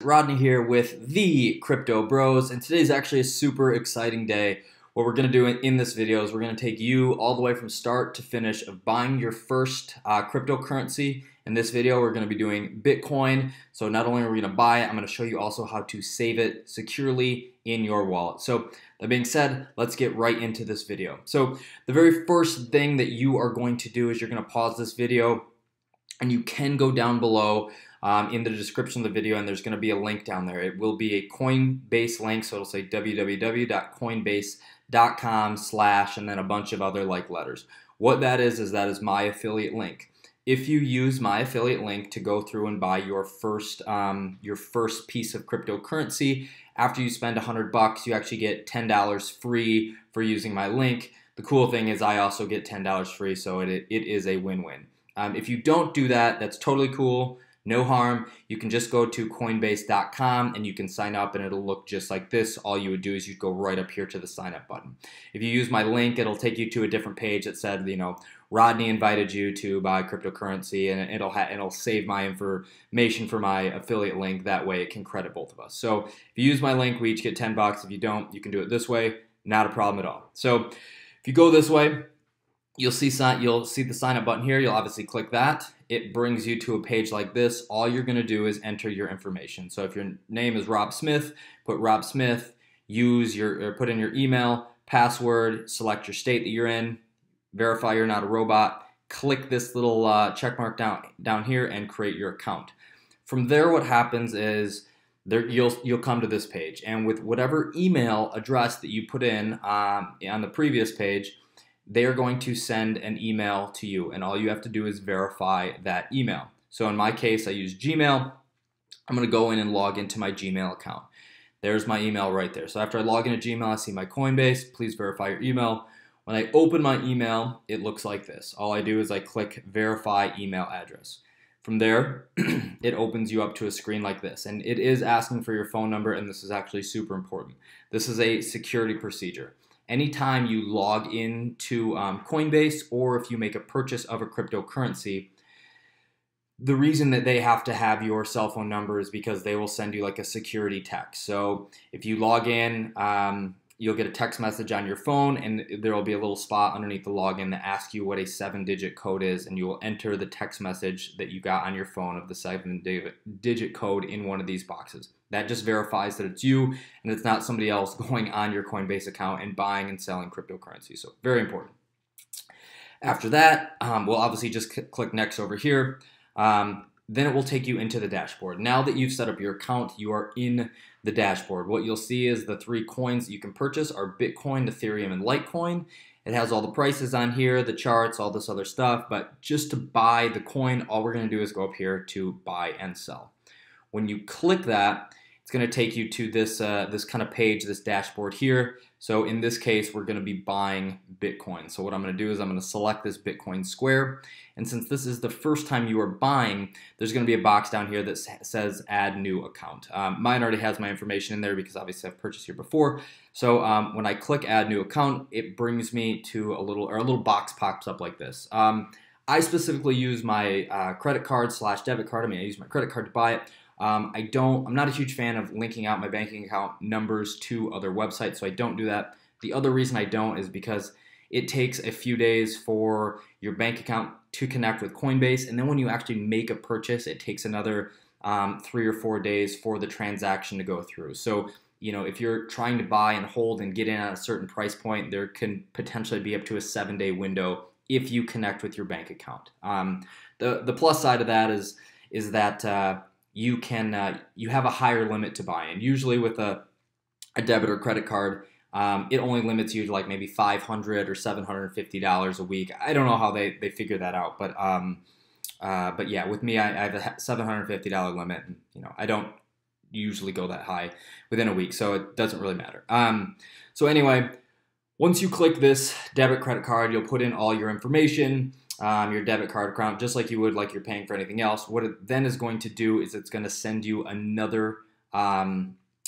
Rodney here with the Crypto Bros, and today's actually a super exciting day. What we're going to do in this video is we're going to take you all the way from start to finish of buying your first cryptocurrency. In this video, we're going to be doing Bitcoin. So not only are we going to buy it, I'm going to show you also how to save it securely in your wallet. So that being said, let's get right into this video. So the very first thing that you are going to do is you're going to pause this video, and you can go down below in the description of the video, and there's going to be a link down there. It will be a Coinbase link, so it'll say www.coinbase.com/ and then a bunch of other like letters. What that is my affiliate link. If you use my affiliate link to go through and buy your first piece of cryptocurrency, after you spend $100, you actually get $10 free for using my link. The cool thing is I also get $10 free, so it is a win-win. If you don't do that, that's totally cool. No harm. You can just go to coinbase.com and you can sign up, and it'll look just like this. All you would do is you go right up here to the sign up button. If you use my link, it'll take you to a different page that said, Rodney invited you to buy cryptocurrency, and it'll save my information for my affiliate link. That way it can credit both of us. So if you use my link, we each get $10. If you don't, you can do it this way. Not a problem at all. So if you go this way, you'll see the sign up button here. You'll obviously click that. It brings you to a page like this. All you're going to do is enter your information. So if your name is Rob Smith, put Rob Smith, put in your email, password, select your state that you're in, verify you're not a robot, click this little check mark down here and create your account. From there, what happens is you'll come to this page, and with whatever email address that you put in on the previous page, they are going to send an email to you, and all you have to do is verify that email. So in my case, I use Gmail. I'm going to go in and log into my Gmail account. There's my email right there. So after I log into Gmail, I see my Coinbase. Please verify your email. When I open my email, it looks like this. All I do is I click verify email address. From there, it opens you up to a screen like this, and it is asking for your phone number, and this is actually super important. This is a security procedure. Anytime you log into Coinbase, or if you make a purchase of a cryptocurrency, the reason that they have to have your cell phone number is because they will send you like a security text. So if you log in, you'll get a text message on your phone, and there will be a little spot underneath the login that asks you what a 7-digit code is, and you will enter the text message that you got on your phone of the 7-digit code in one of these boxes. That just verifies that it's you and it's not somebody else going on your Coinbase account and buying and selling cryptocurrency. So very important. After that, we'll obviously just click next over here. Then it will take you into the dashboard. Now that you've set up your account, you are in the dashboard. What you'll see is the 3 coins that you can purchase are Bitcoin, Ethereum, and Litecoin. It has all the prices on here, the charts, all this other stuff. But just to buy the coin, all we're going to do is go up here to buy and sell. When you click that, it's going to take you to this kind of page, this dashboard here. So in this case, we're going to be buying Bitcoin. So what I'm going to do is I'm going to select this Bitcoin square. And since this is the first time you are buying, there's going to be a box down here that says add new account. Mine already has my information in there because obviously I've purchased here before. So when I click add new account, it brings me to a little box pops up like this. I specifically use my credit card / debit card. I use my credit card to buy it. I'm not a huge fan of linking out my banking account numbers to other websites, so I don't do that. The other reason I don't is because it takes a few days for your bank account to connect with Coinbase, and then when you actually make a purchase, it takes another 3 or 4 days for the transaction to go through. So, if you're trying to buy and hold and get in at a certain price point, there can potentially be up to a 7-day window if you connect with your bank account. The plus side of that is that you have a higher limit to buy in. Usually with a debit or credit card, it only limits you to like maybe $500 or $750 a week. I don't know how they figure that out, but yeah, with me, I have a $750 limit, and I don't usually go that high within a week, so it doesn't really matter. So anyway, once you click this debit credit card, you'll put in all your information. Your debit card account, just like you would like you're paying for anything else. What it then is going to do is it's going to send you another,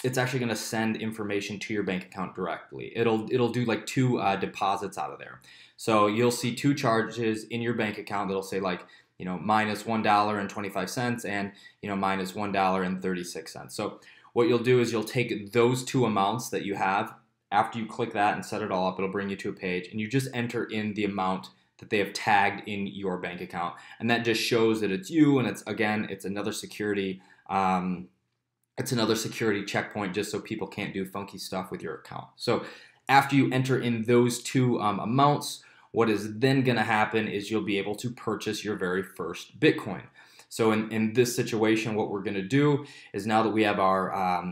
it's actually going to send information to your bank account directly. It'll do like 2 deposits out of there. So you'll see 2 charges in your bank account that'll say like minus $1.25 and minus $1.36. So what you'll do is you'll take those two amounts that you have. After you click that and set it all up, it'll bring you to a page, and you just enter in the amount that they have tagged in your bank account, and that just shows that it's you. And it's another security. It's another security checkpoint, just so people can't do funky stuff with your account. So after you enter in those two amounts, what is then going to happen is you'll be able to purchase your very first Bitcoin. So in this situation, what we're going to do is, now that we have our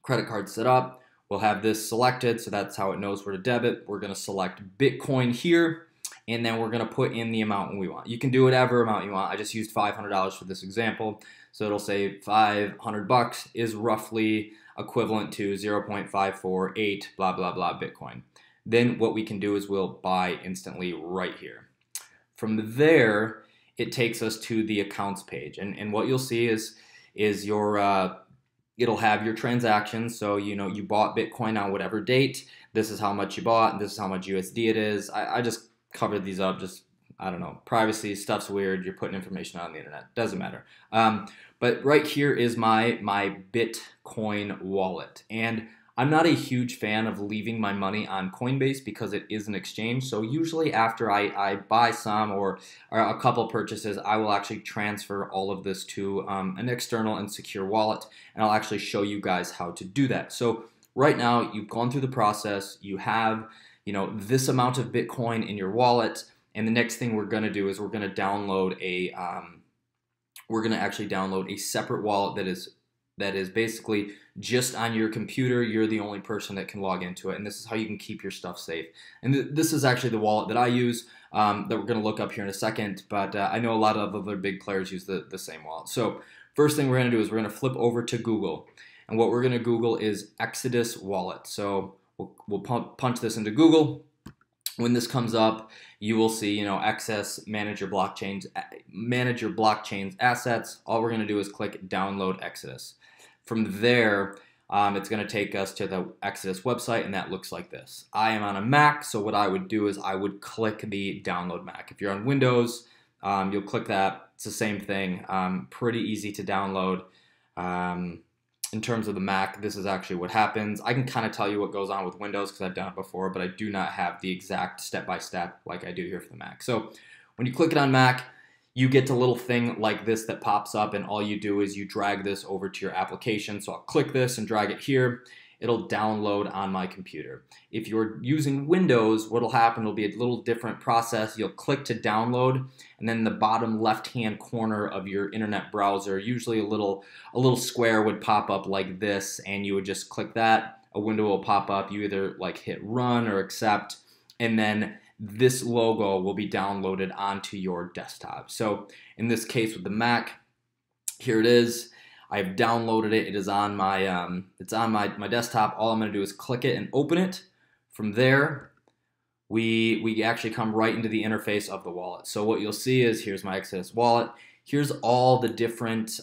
credit card set up, we'll have this selected, so that's how it knows where to debit. We're going to select Bitcoin here, and then we're going to put in the amount we want. You can do whatever amount you want. I just used $500 for this example, so it'll say $500 is roughly equivalent to 0.548 blah blah blah Bitcoin. Then what we can do is we'll buy instantly right here. From there, it takes us to the accounts page, and what you'll see is your it'll have your transactions. So you bought Bitcoin on whatever date. This is how much you bought. This is how much USD it is. I just covered these up. Just, I don't know, privacy stuff's weird. You're putting information on the internet. Doesn't matter. But right here is my Bitcoin wallet, and I'm not a huge fan of leaving my money on Coinbase because it is an exchange. So usually after I buy some or a couple purchases, I will actually transfer all of this to an external and secure wallet, and I'll actually show you guys how to do that. So right now, you've gone through the process. You have this amount of Bitcoin in your wallet, and the next thing we're going to do is we're going to download a separate wallet that is basically just on your computer. You're the only person that can log into it, and this is how you can keep your stuff safe. And this is actually the wallet that I use, that we're going to look up here in a second, but I know a lot of other big players use the same wallet. So first thing we're going to do is we're going to flip over to Google, and what we're going to Google is Exodus wallet. So we'll punch this into Google. When this comes up, you will see, access, manage your blockchain's assets. All we're going to do is click download Exodus. From there, it's going to take us to the Exodus website, and that looks like this. I am on a Mac, so what I would do is I would click the download Mac. If you're on Windows, you'll click that. It's the same thing. Pretty easy to download. In terms of the Mac, this is actually what happens. I can kind of tell you what goes on with Windows because I've done it before, but I do not have the exact step-by-step like I do here for the Mac. So when you click it on Mac, you get a little thing like this that pops up, and all you do is you drag this over to your application. So I'll click this and drag it here. It'll download on my computer. If you're using Windows, what'll happen will be a little different process. You'll click to download, and then in the bottom left-hand corner of your internet browser, usually a little square would pop up like this, and you would just click that. A window will pop up. You either hit run or accept, and then this logo will be downloaded onto your desktop. So in this case with the Mac, here it is. I've downloaded it. It is on my my desktop. All I'm going to do is click it and open it. From there, we actually come right into the interface of the wallet. So what you'll see is, here's my Exodus wallet. Here's all the different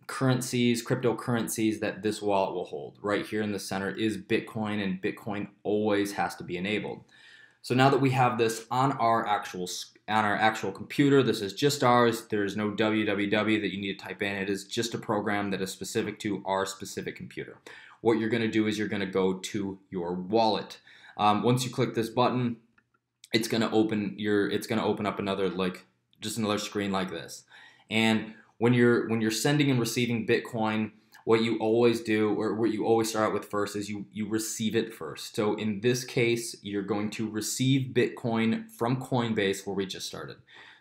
currencies, cryptocurrencies that this wallet will hold. Right here in the center is Bitcoin, and Bitcoin always has to be enabled. So now that we have this on our actual computer, this is just ours. There's no www that you need to type in. It is just a program that is specific to our specific computer. What you're going to do is you're going to go to your wallet. Once you click this button, it's going to open up another just another screen like this. And when you're sending and receiving Bitcoin, what you always do, or what you always start out with first, is you receive it first. So in this case, you're going to receive Bitcoin from Coinbase, where we just started.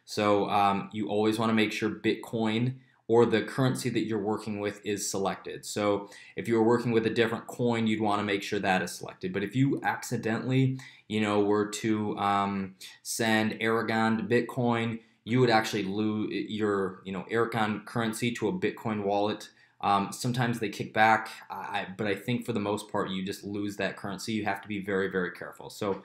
So you always want to make sure Bitcoin, or the currency that you're working with, is selected. So if you were working with a different coin, you'd want to make sure that is selected. But if you accidentally, were to send Aragon to Bitcoin, you would actually lose your, Aragon currency to a Bitcoin wallet. Sometimes they kick back, but I think for the most part, you just lose that currency. You have to be very, very careful. So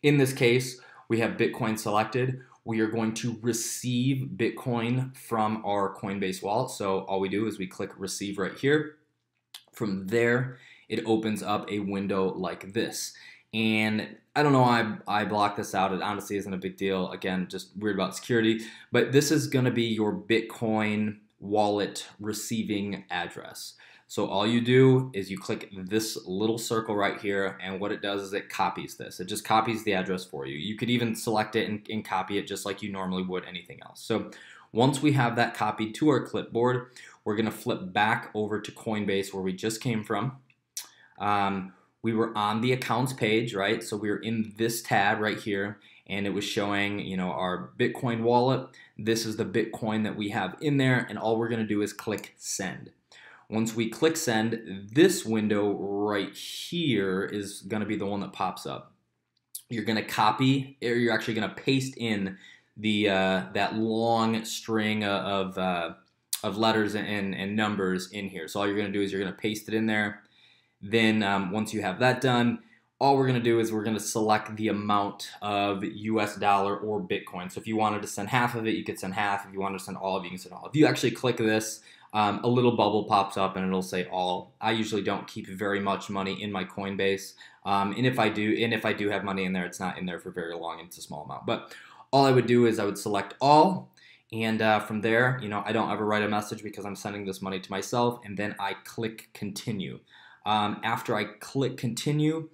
in this case, we have Bitcoin selected. We are going to receive Bitcoin from our Coinbase wallet. So all we do is we click receive right here. From there, it opens up a window like this. And I don't know why I blocked this out. It honestly isn't a big deal. Again, just weird about security. But this is going to be your Bitcoin wallet receiving address. So all you do is you click this little circle right here, and what it does is it copies this. It just copies the address for you. You could even select it and copy it just like you normally would anything else. So once we have that copied to our clipboard, we're going to flip back over to Coinbase where we just came from. We were on the accounts page, right? So we were in this tab right here, and it was showing, you know, our Bitcoin wallet. This is the Bitcoin that we have in there, and all we're going to do is click send. Once we click send, this window right here is going to be the one that pops up. You're going to copy, or you're actually going to paste in the that long string of letters and numbers in here. So all you're going to do is you're going to paste it in there. Then once you have that done, all we're going to do is we're going to select the amount of US dollar or Bitcoin. So if you wanted to send half of it, you could send half. If you wanted to send all of it, you can send all. If you actually click this, a little bubble pops up and it'll say all. I usually don't keep very much money in my Coinbase. And if I do have money in there, it's not in there for very long and it's a small amount. But all I would do is I would select all. And from there, you know, I don't ever write a message because I'm sending this money to myself. And then I click continue. After I click continue,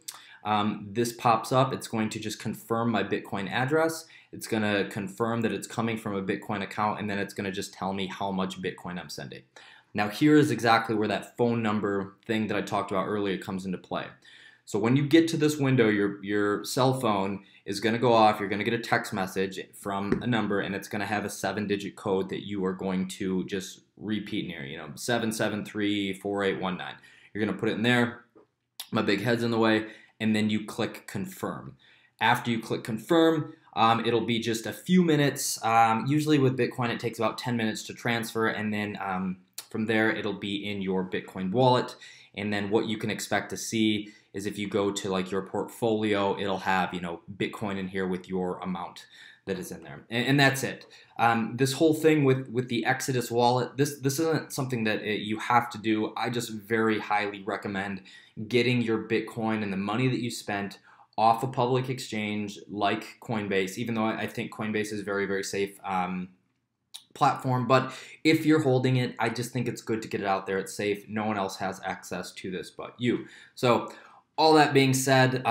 this pops up. It's going to just confirm my Bitcoin address. It's going to confirm that it's coming from a Bitcoin account, and then it's going to just tell me how much Bitcoin I'm sending. Now here is exactly where that phone number thing that I talked about earlier comes into play. So when you get to this window, your cell phone is going to go off. You're going to get a text message from a number, and it's going to have a 7-digit code that you are going to just repeat in here. You know, 7734819. You're going to put it in there. My big head's in the way, and then you click confirm. After you click confirm, it'll be just a few minutes. Usually with Bitcoin, it takes about 10 minutes to transfer, and then from there, it'll be in your Bitcoin wallet. And then what you can expect to see is if you go to like your portfolio, it'll have, you know, Bitcoin in here with your amount that is in there. And that's it. This whole thing with the Exodus wallet, this isn't something that you have to do. I just very highly recommend getting your Bitcoin and the money that you spent off a public exchange like Coinbase, even though I think Coinbase is very, very safe platform. But if you're holding it, I just think it's good to get it out there. It's safe. No one else has access to this but you. So all that being said,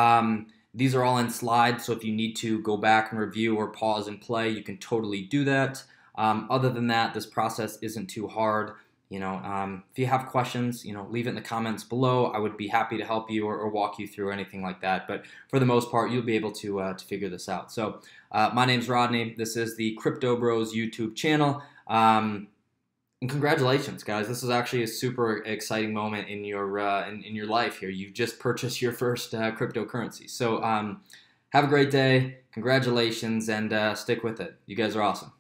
these are all in slides, so if you need to go back and review or pause and play, you can totally do that. Other than that, this process isn't too hard. You know, if you have questions, you know, leave it in the comments below. I would be happy to help you or walk you through anything like that. But for the most part, you'll be able to figure this out. So my name's Rodney. This is the Crypto Bros YouTube channel. And congratulations, guys! This is actually a super exciting moment in your life here. You've just purchased your first cryptocurrency. So have a great day. Congratulations, and stick with it. You guys are awesome.